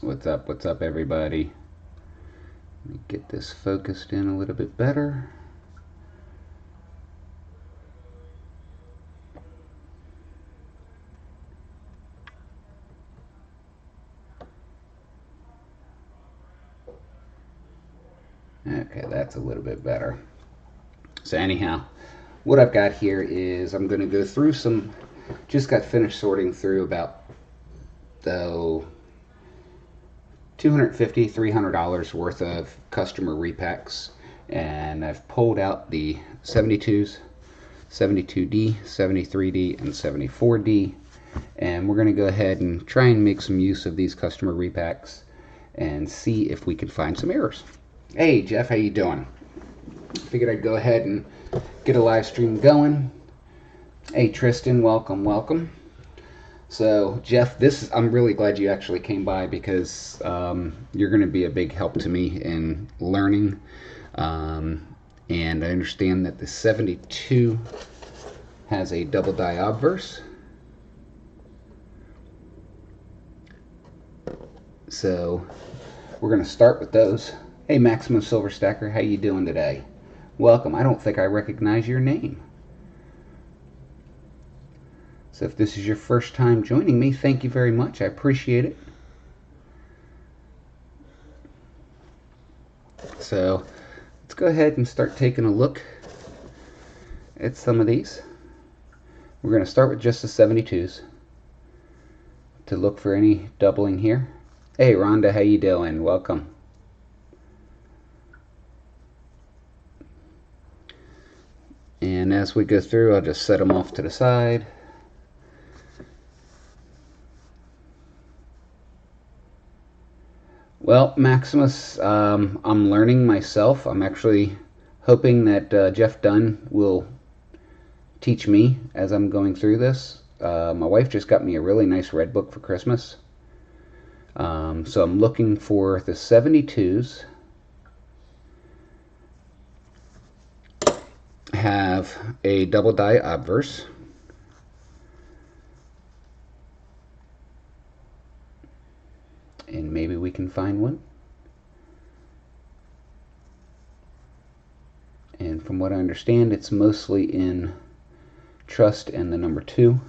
What's up, everybody? Let me get this focused in a little bit better. Okay, that's a little bit better. So anyhow, what I've got here is I'm going to go through some, just got finished sorting through about, though, $250, $300 worth of customer repacks. And I've pulled out the 72s, 72D, 73D, and 74D. And we're going to go ahead and try and make some use of these customer repacks and see if we can find some errors. Hey Jeff, how you doing? Figured I'd go ahead and get a live stream going. Hey Tristan, welcome. So Jeff, I'm really glad you actually came by because you're going to be a big help to me in learning. And I understand that the 72 has a double die obverse. So we're going to start with those. Hey Maximum Silver Stacker, how you doing today? Welcome. I don't think I recognize your name. So if this is your first time joining me, thank you very much. I appreciate it. So let's go ahead and start taking a look at some of these. We're going to start with just the 72s to look for any doubling here. Hey Rhonda, how you doing? Welcome. And as we go through, I'll just set them off to the side. Well, Maximus, I'm learning myself. I'm actually hoping that Jeff Dunn will teach me as I'm going through this. My wife just got me a really nice red book for Christmas. So I'm looking for the 72s. Have a double die obverse. And maybe we can find one. And from what I understand, it's mostly in trust and the number 2.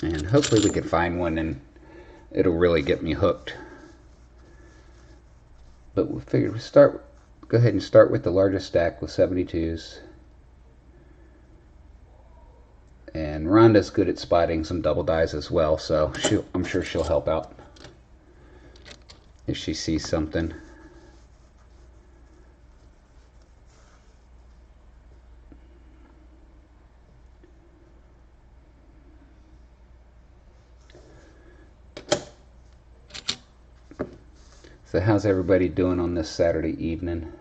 And hopefully we can find one and it'll really get me hooked. But we figured go ahead and start with the largest stack with 72s. And Rhonda's good at spotting some double dies as well, so I'm sure she'll help out if she sees something. So how's everybody doing on this Saturday evening?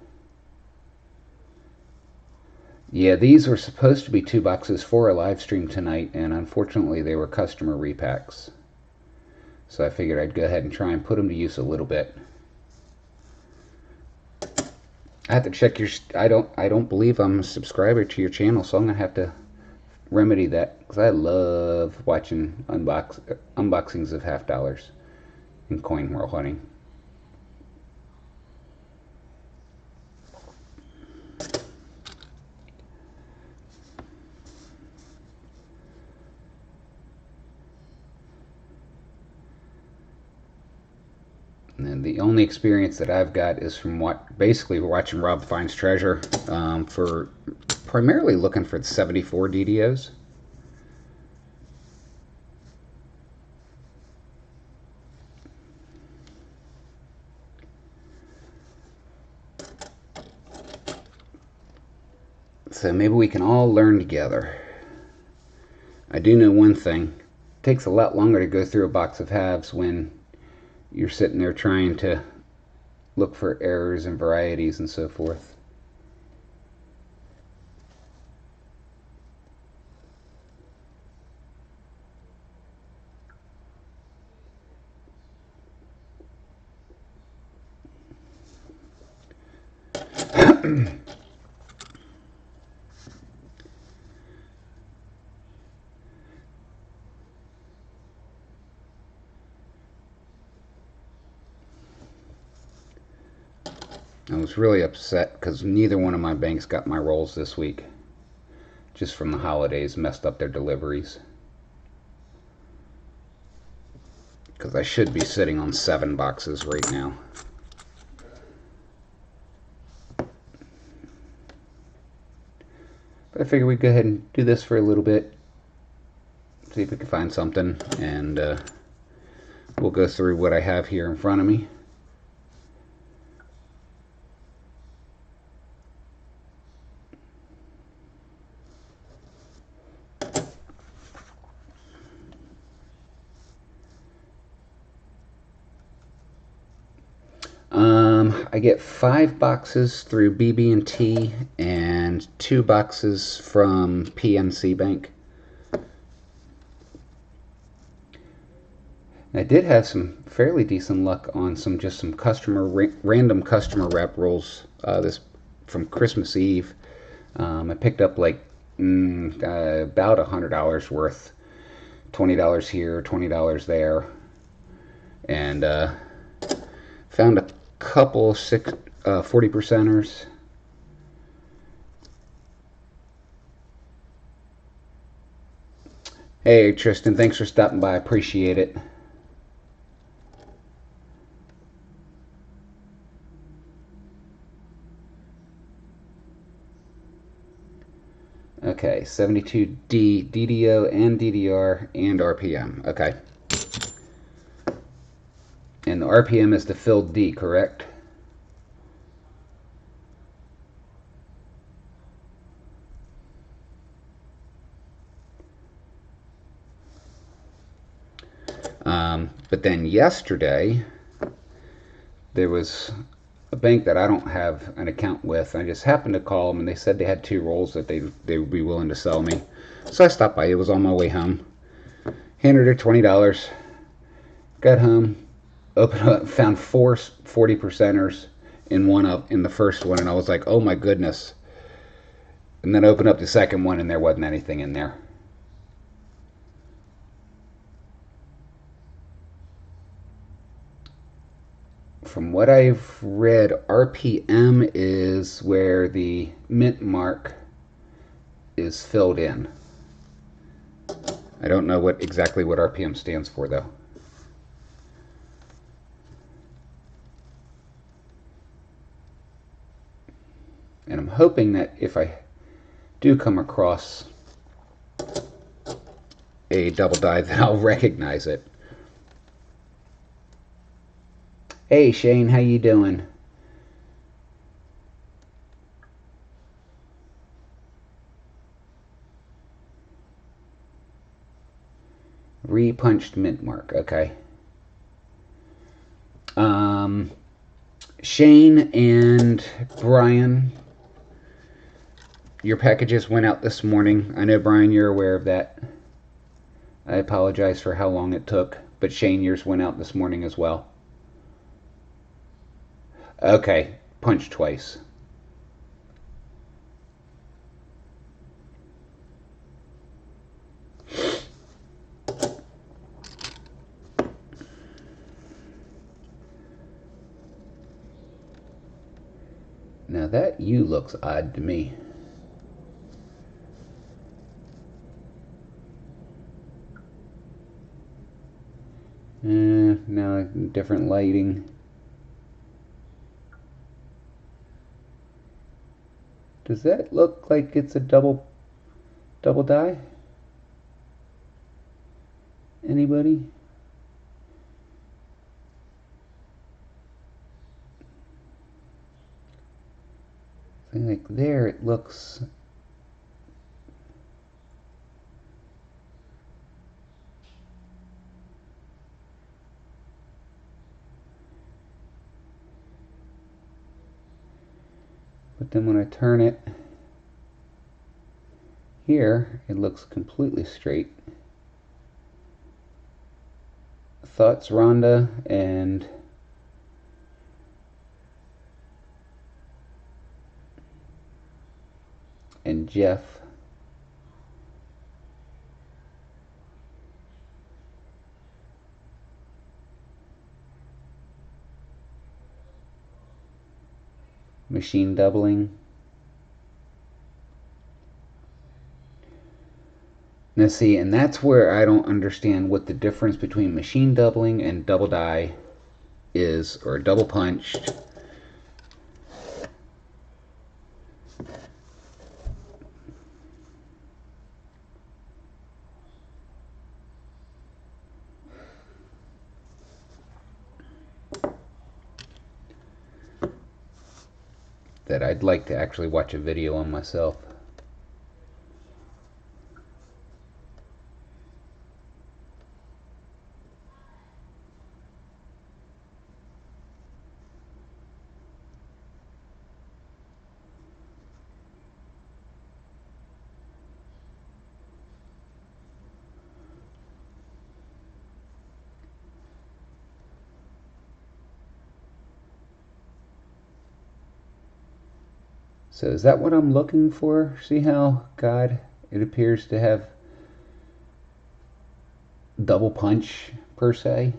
Yeah, these were supposed to be 2 boxes for a live stream tonight, and unfortunately they were customer repacks. So I figured I'd go ahead and try and put them to use a little bit. I have to check your. I don't believe I'm a subscriber to your channel, so I'm gonna have to remedy that because I love watching unboxings of half dollars in coin whirl hunting. And the only experience that I've got is from basically watching Rob Finds Treasure for primarily looking for the 74 DDOs. So maybe we can all learn together. I do know one thing. It takes a lot longer to go through a box of halves when you're sitting there trying to look for errors and varieties and so forth. I was really upset because neither one of my banks got my rolls this week. Just from the holidays, messed up their deliveries. Because I should be sitting on 7 boxes right now. But I figure we'd go ahead and do this for a little bit. See if we can find something. And we'll go through what I have here in front of me. I get 5 boxes through BB&T and 2 boxes from PNC Bank. I did have some fairly decent luck on some random customer wrap rolls this from Christmas Eve. I picked up like about $100 worth, $20 here, $20 there, and found a couple 40%ers. Hey Tristan, thanks for stopping by. I appreciate it. Okay, 72D, DDO and DDR and RPM. Okay. And the RPM is the filled D, correct? But then yesterday, there was a bank that I don't have an account with. I just happened to call them, and they said they had 2 rolls that they would be willing to sell me. So I stopped by. It was on my way home. Handed her $20. Got home, opened up, found 4 40%ers in the first one, and I was like, oh my goodness. And then opened up the second one, and there wasn't anything in there. From what I've read, RPM is where the mint mark is filled in. I don't know exactly what RPM stands for, though. And I'm hoping that if I do come across a double die, that I'll recognize it. Hey Shane, how you doing? Repunched mint mark, okay. Shane and Brian, your packages went out this morning. I know, Brian, you're aware of that. I apologize for how long it took, but Shane, yours went out this morning as well. Okay, punch twice. Now that U looks odd to me. Now different lighting. Does that look like it's a double die? Anybody? Like there it looks. But then when I turn it here, it looks completely straight. Thoughts, Rhonda, and and Jeff. Machine doubling. Now see, and that's where I don't understand what the difference between machine doubling and double die is, or double punched. That I'd like to actually watch a video on myself. So is that what I'm looking for? See how, God, it appears to have double punch, per se?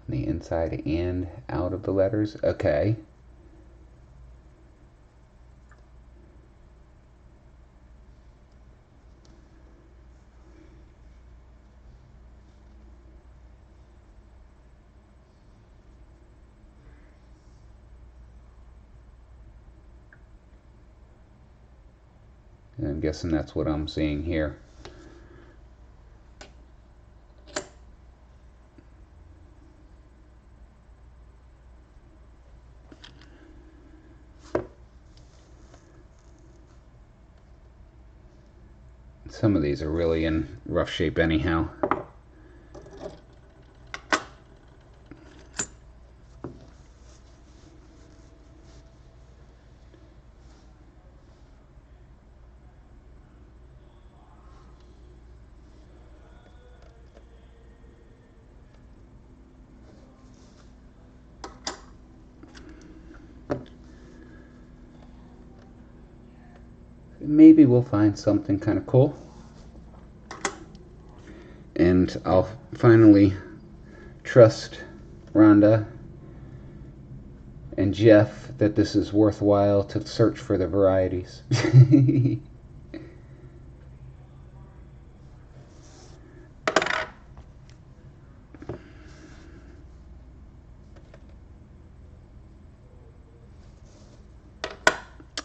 The inside and out of the letters? Okay. And I'm guessing that's what I'm seeing here. Some of these are really in rough shape anyhow. Maybe we'll find something kind of cool. And I'll finally trust Rhonda and Jeff that this is worthwhile to search for the varieties.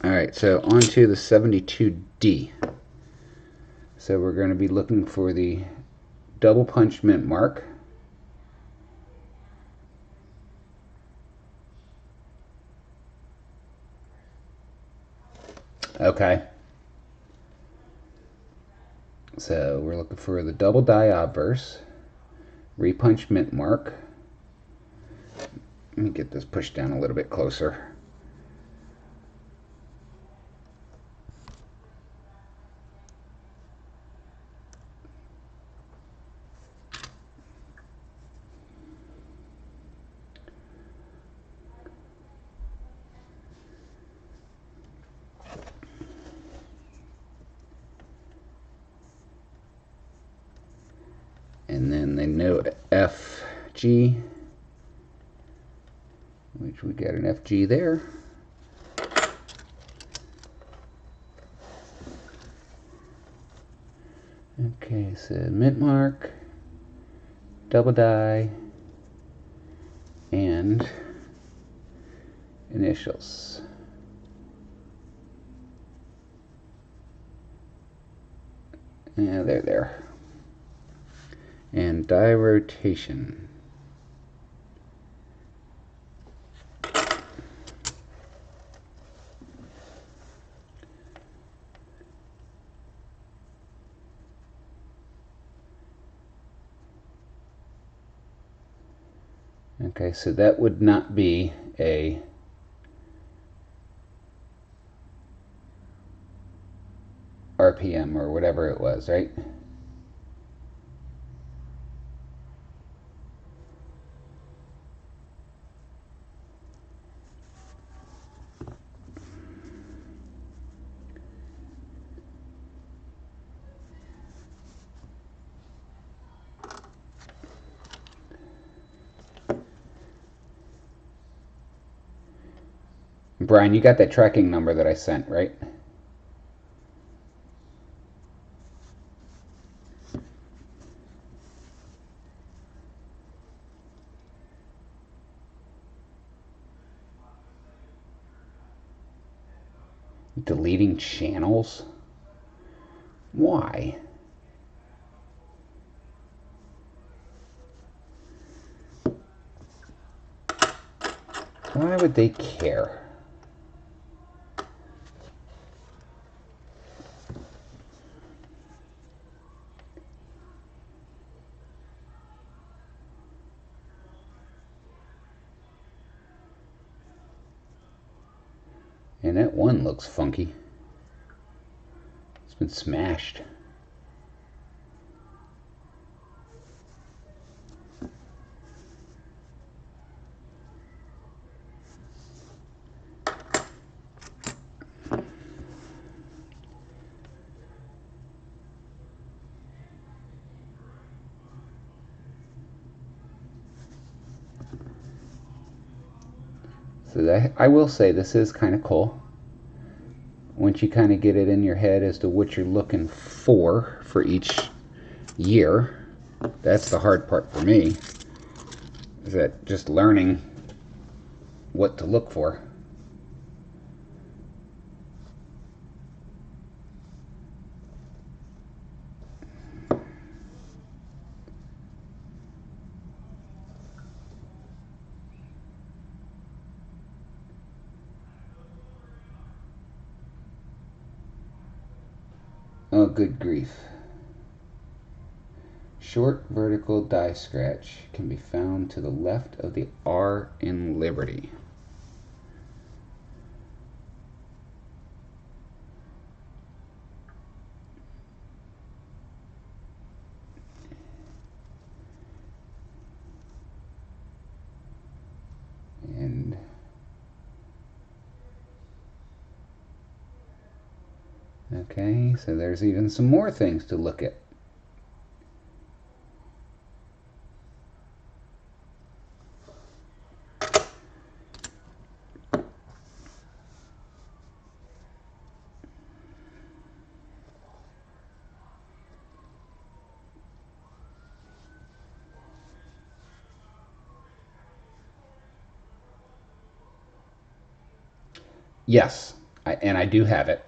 Alright, so on to the 72D. So we're going to be looking for the double punch mint mark. Okay. So we're looking for the double die obverse, repunch mint mark. Let me get this pushed down a little bit closer. And then the note FG, which we got an FG there. Okay, so mint mark, double die, and initials. Yeah, they're there. And die rotation. Okay, so that would not be a RPM or whatever it was, right? Brian, you got that tracking number that I sent, right? Deleting channels? Why? Why would they care? And that one looks funky. It's been smashed. So I will say this is kind of cool. Once you kind of get it in your head as to what you're looking for each year, that's the hard part for me, is that just learning what to look for. Oh, good grief. Short vertical die scratch can be found to the left of the R in Liberty. And okay, so there's even some more things to look at. Yes, and I do have it.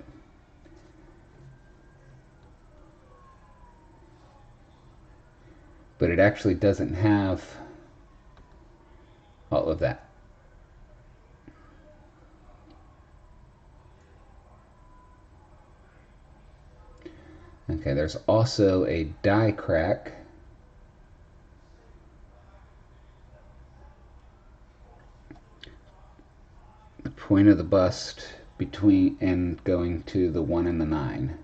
But it actually doesn't have all of that. Okay, there's also a die crack. The point of the bust between and going to the 1 and the 9.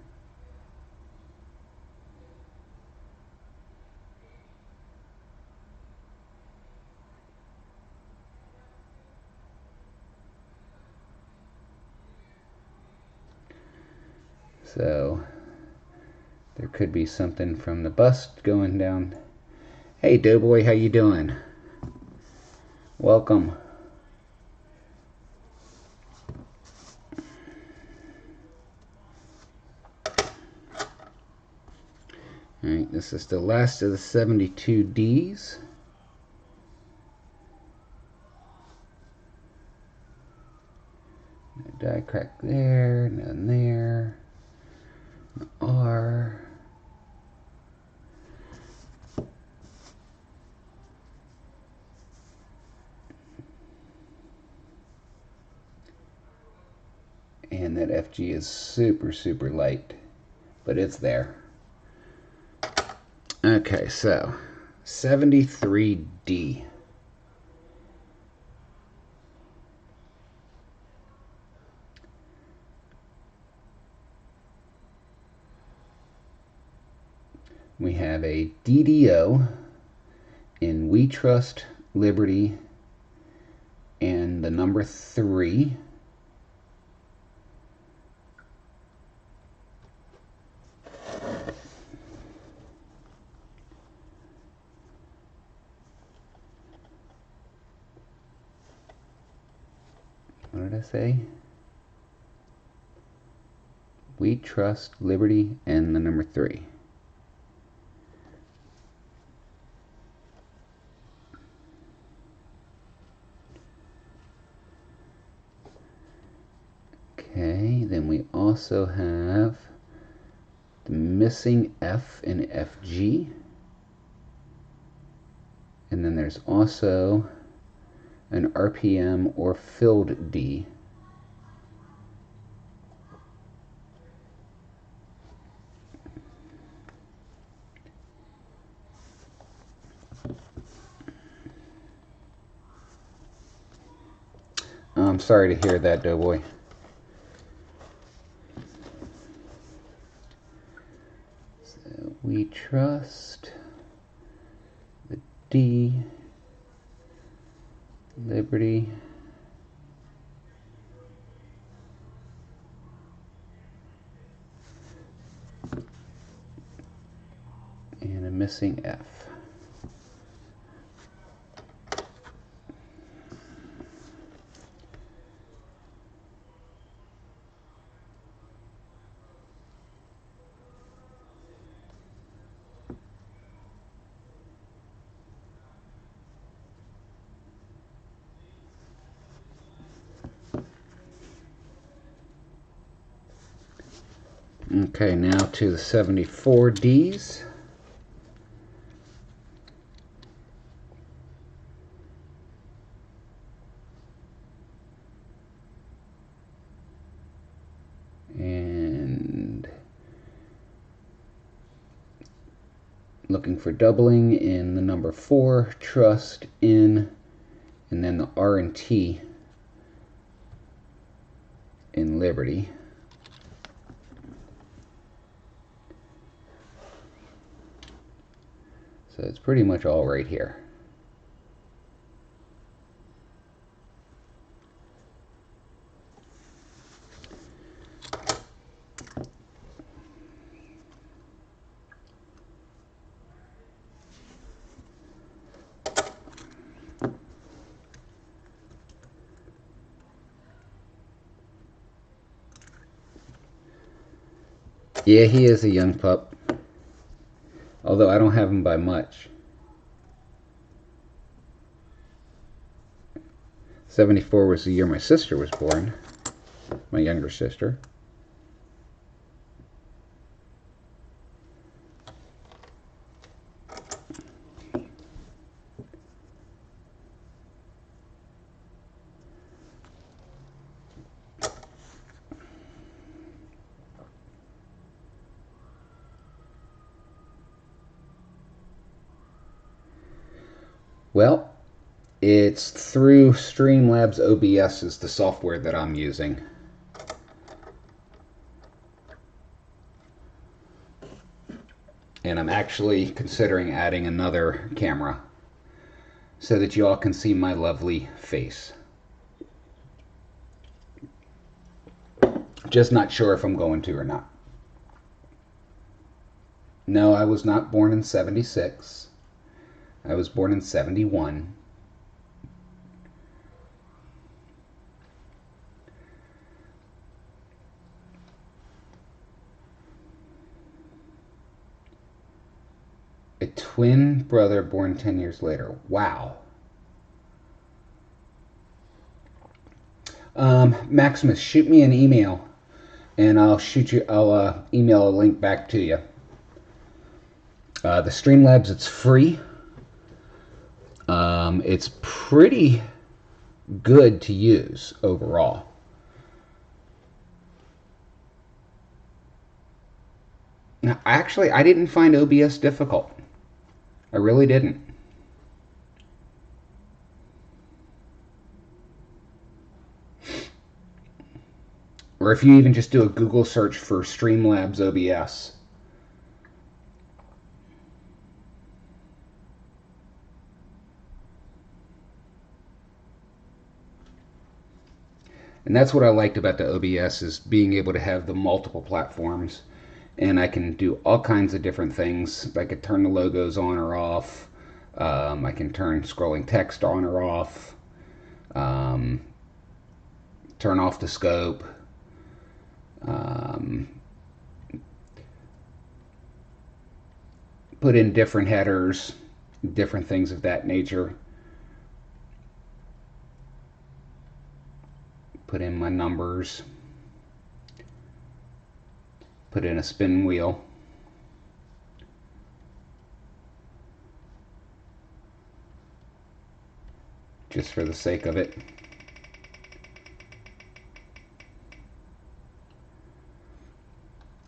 So there could be something from the bust going down. Hey Doughboy, how you doing? Welcome. Alright, this is the last of the 72Ds. Die crack there, none there. R. And that FG is super, super light, but it's there. Okay, so 73D. We have a DDO in We Trust Liberty and the number 3. What did I say? We Trust Liberty and the number 3. Okay, then we also have the missing F in FG. And then there's also an RPM or filled D. I'm sorry to hear that, Doughboy. So we trust the D, Liberty, and a missing F. Okay, now to the 74 Ds. And looking for doubling in the number 4, trust in, and then the R and T in Liberty. So it's pretty much all right here. Yeah, he is a young pup. Although I don't have him by much. 74 was the year my sister was born. My younger sister. Well, it's through Streamlabs OBS is the software that I'm using. And I'm actually considering adding another camera so that you all can see my lovely face. Just not sure if I'm going to or not. No, I was not born in 76. I was born in 71. A twin brother born 10 years later. Wow. Maximus, shoot me an email, and I'll email a link back to you. The Streamlabs, it's free. It's pretty good to use overall. Now, actually, I didn't find OBS difficult. I really didn't. Or if you even just do a Google search for Streamlabs OBS. And that's what I liked about the OBS, is being able to have the multiple platforms, and I can do all kinds of different things. I could turn the logos on or off. I can turn scrolling text on or off. Turn off the scope. Put in different headers, different things of that nature. Put in my numbers. Put in a spin wheel. Just for the sake of it.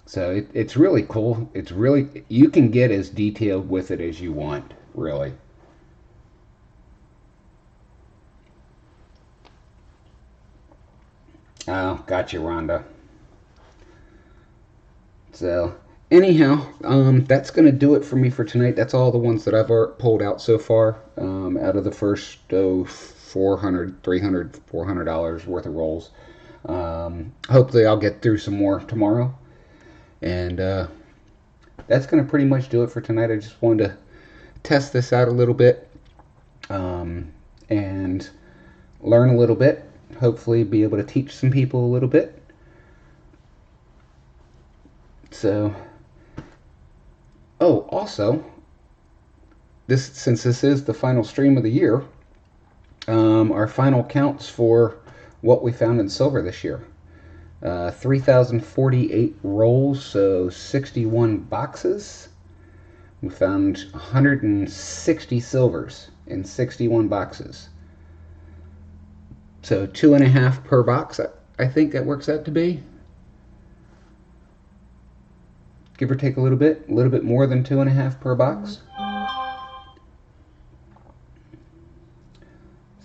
So it's really cool. It's really, you can get as detailed with it as you want, really. Oh, gotcha, Rhonda. So, anyhow, that's going to do it for me for tonight. That's all the ones that I've pulled out so far, out of the first $400, $300, $400 worth of rolls. Hopefully I'll get through some more tomorrow. And that's going to pretty much do it for tonight. I just wanted to test this out a little bit and learn a little bit. Hopefully be able to teach some people a little bit. So, oh, also, since this is the final stream of the year, our final counts for what we found in silver this year. 3,048 rolls, so 61 boxes. We found 160 silvers in 61 boxes. So 2.5 per box, I think that works out to be. Give or take a little bit more than 2.5 per box.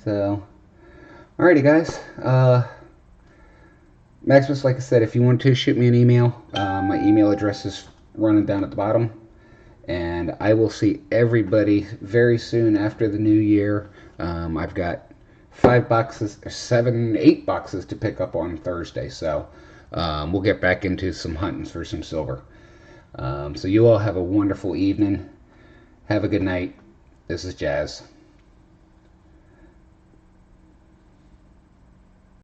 So, alrighty guys. Maximus, like I said, if you want to shoot me an email, my email address is running down at the bottom. And I will see everybody very soon after the new year. I've got 8 boxes to pick up on Thursday. So we'll get back into some hunting for some silver. So you all have a wonderful evening. Have a good night. This is Jazz.